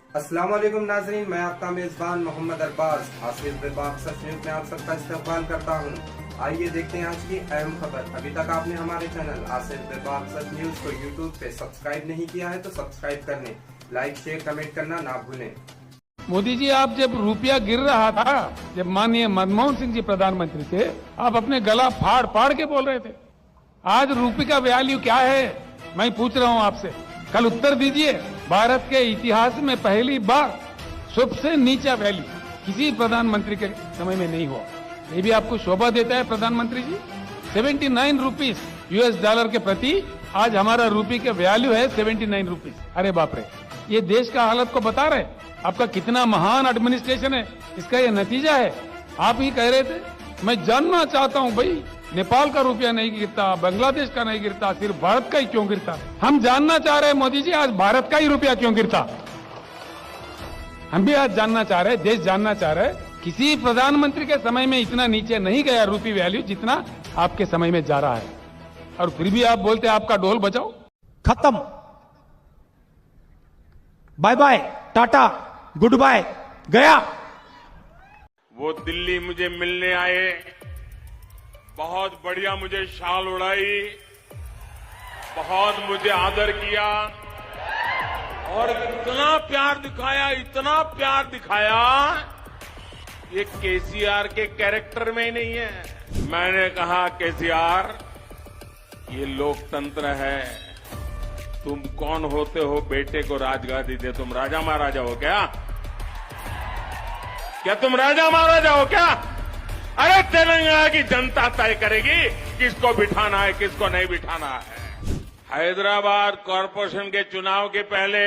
अस्सलाम वालेकुम नाजरीन, मैं आपका मेजबान मोहम्मद अरबाज आसिफ बेबाक सच न्यूज में आप सबका इस्तकबाल करता हूं। आइए देखते हैं आज की अहम खबर। अभी तक आपने हमारे चैनल आसिफ बेबाक सच न्यूज को यूट्यूब पे सब्सक्राइब नहीं किया है तो सब्सक्राइब करने, लाइक शेयर कमेंट करना ना भूलें। मोदी जी, आप जब रुपया गिर रहा था, जब माननीय मनमोहन सिंह जी प्रधानमंत्री थे, आप अपने गला फाड़ फाड़ के बोल रहे थे। आज रुपये का वैल्यू क्या है, मैं पूछ रहा हूं आपसे, कल उत्तर दीजिए। भारत के इतिहास में पहली बार सबसे नीचा वैल्यू किसी प्रधानमंत्री के समय में नहीं हुआ। ये भी आपको शोभा देता है प्रधानमंत्री जी। 79 रुपीस US डॉलर के प्रति आज हमारा रुपये का वैल्यू है 79 रुपीस। अरे बाप रे, ये देश का हालत को बता रहे। आपका कितना महान एडमिनिस्ट्रेशन है, इसका ये नतीजा है। आप ही कह रहे थे, मैं जानना चाहता हूं भाई, नेपाल का रुपया नहीं गिरता, बांग्लादेश का नहीं गिरता, सिर्फ भारत का ही क्यों गिरता। हम जानना चाह रहे हैं मोदी जी, आज भारत का ही रुपया क्यों गिरता। हम भी आज जानना चाह रहे हैं, देश जानना चाह रहे हैं। किसी प्रधानमंत्री के समय में इतना नीचे नहीं गया रुपये वैल्यू जितना आपके समय में जा रहा है, और फिर भी आप बोलते हैं आपका ढोल बजाओ। खत्म, बाय बाय, टाटा, गुड बाय, गया। वो दिल्ली मुझे मिलने आए, बहुत बढ़िया मुझे शाल उड़ाई, बहुत मुझे आदर किया और इतना प्यार दिखाया, इतना प्यार दिखाया, ये केसीआर के कैरेक्टर में ही नहीं है। मैंने कहा, केसीआर, ये लोकतंत्र है, तुम कौन होते हो बेटे को राजगादी दे, तुम राजा महाराजा हो क्या? क्या तुम राजा महाराजा हो क्या? अरे तेलंगाना की जनता तय करेगी किसको बिठाना है, किसको नहीं बिठाना है। हैदराबाद कॉरपोरेशन के चुनाव के पहले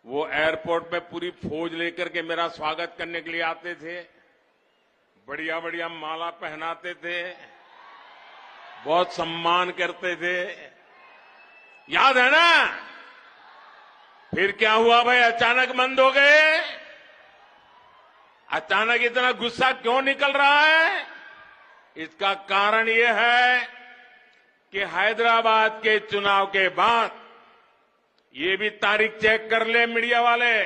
वो एयरपोर्ट पे पूरी फौज लेकर के मेरा स्वागत करने के लिए आते थे, बढ़िया बढ़िया माला पहनाते थे, बहुत सम्मान करते थे, याद है ना? फिर क्या हुआ भाई, अचानक बंद हो गए। अचानक इतना गुस्सा क्यों निकल रहा है? इसका कारण यह है कि हैदराबाद के चुनाव के बाद, ये भी तारीख चेक कर ले मीडिया वाले,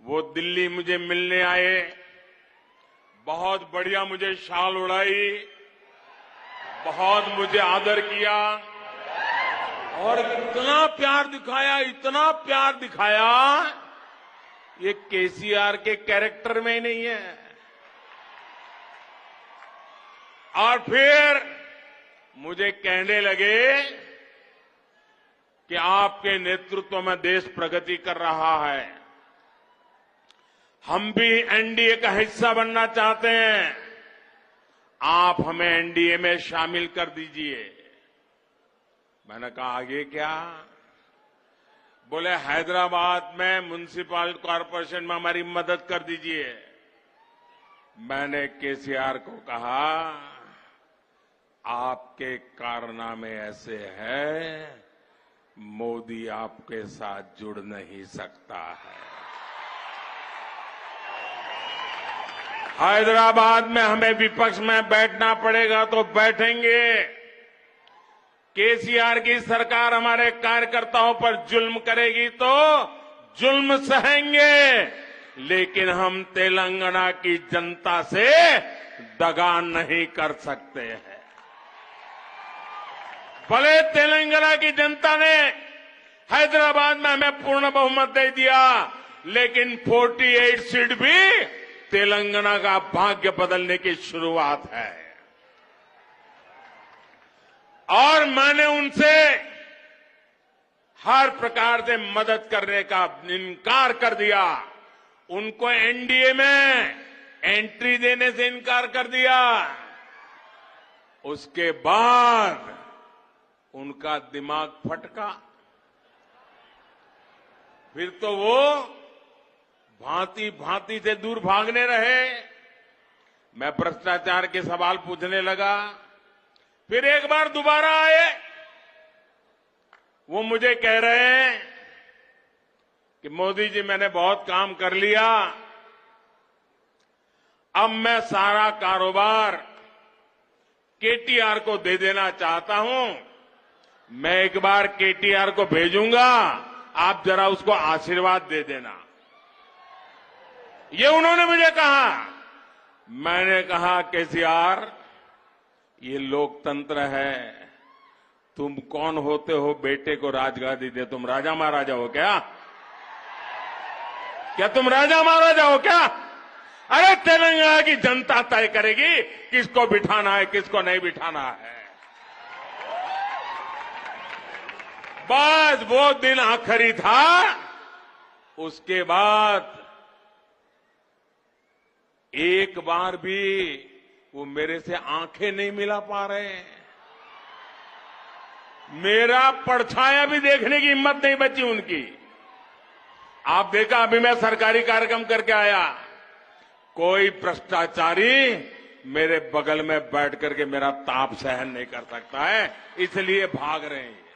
वो दिल्ली मुझे मिलने आए, बहुत बढ़िया मुझे शाल उड़ाई, बहुत मुझे आदर किया और इतना प्यार दिखाया, इतना प्यार दिखाया, ये केसीआर के कैरेक्टर में ही नहीं है। और फिर मुझे कहने लगे कि आपके नेतृत्व में देश प्रगति कर रहा है, हम भी एनडीए का हिस्सा बनना चाहते हैं, आप हमें एनडीए में शामिल कर दीजिए। मैंने कहा, आगे क्या? बोले, हैदराबाद में म्युनिसिपल कॉरपोरेशन में हमारी मदद कर दीजिए। मैंने केसीआर को कहा, आपके कारनामे ऐसे हैं, मोदी आपके साथ जुड़ नहीं सकता है। हैदराबाद में हमें विपक्ष में बैठना पड़ेगा तो बैठेंगे। केसीआर की सरकार हमारे कार्यकर्ताओं पर जुल्म करेगी तो जुल्म सहेंगे, लेकिन हम तेलंगाना की जनता से दगा नहीं कर सकते हैं। भले तेलंगाना की जनता ने हैदराबाद में हमें पूर्ण बहुमत दे दिया, लेकिन 48 सीट भी तेलंगाना का भाग्य बदलने की शुरुआत है। और मैंने उनसे हर प्रकार से मदद करने का इनकार कर दिया, उनको एनडीए में एंट्री देने से इनकार कर दिया। उसके बाद उनका दिमाग फटका, फिर तो वो भांति भांति से दूर भागने रहे। मैं भ्रष्टाचार के सवाल पूछने लगा, फिर एक बार दोबारा आए। वो मुझे कह रहे हैं कि मोदी जी, मैंने बहुत काम कर लिया, अब मैं सारा कारोबार केटीआर को दे देना चाहता हूं। मैं एक बार केटीआर को भेजूंगा, आप जरा उसको आशीर्वाद दे देना। ये उन्होंने मुझे कहा। मैंने कहा केसीआर, ये लोकतंत्र है, तुम कौन होते हो बेटे को राजगादी दे? तुम राजा महाराजा हो क्या? क्या तुम राजा महाराजा हो क्या? अरे तेलंगाना की जनता तय करेगी किसको बिठाना है, किसको नहीं बिठाना है। बस वो दिन आखिरी था। उसके बाद एक बार भी वो मेरे से आंखें नहीं मिला पा रहे हैं। मेरा परछाया भी देखने की हिम्मत नहीं बची उनकी। आप देखा, अभी मैं सरकारी कार्यक्रम करके आया, कोई भ्रष्टाचारी मेरे बगल में बैठ करके मेरा ताप सहन नहीं कर सकता है, इसलिए भाग रहे हैं।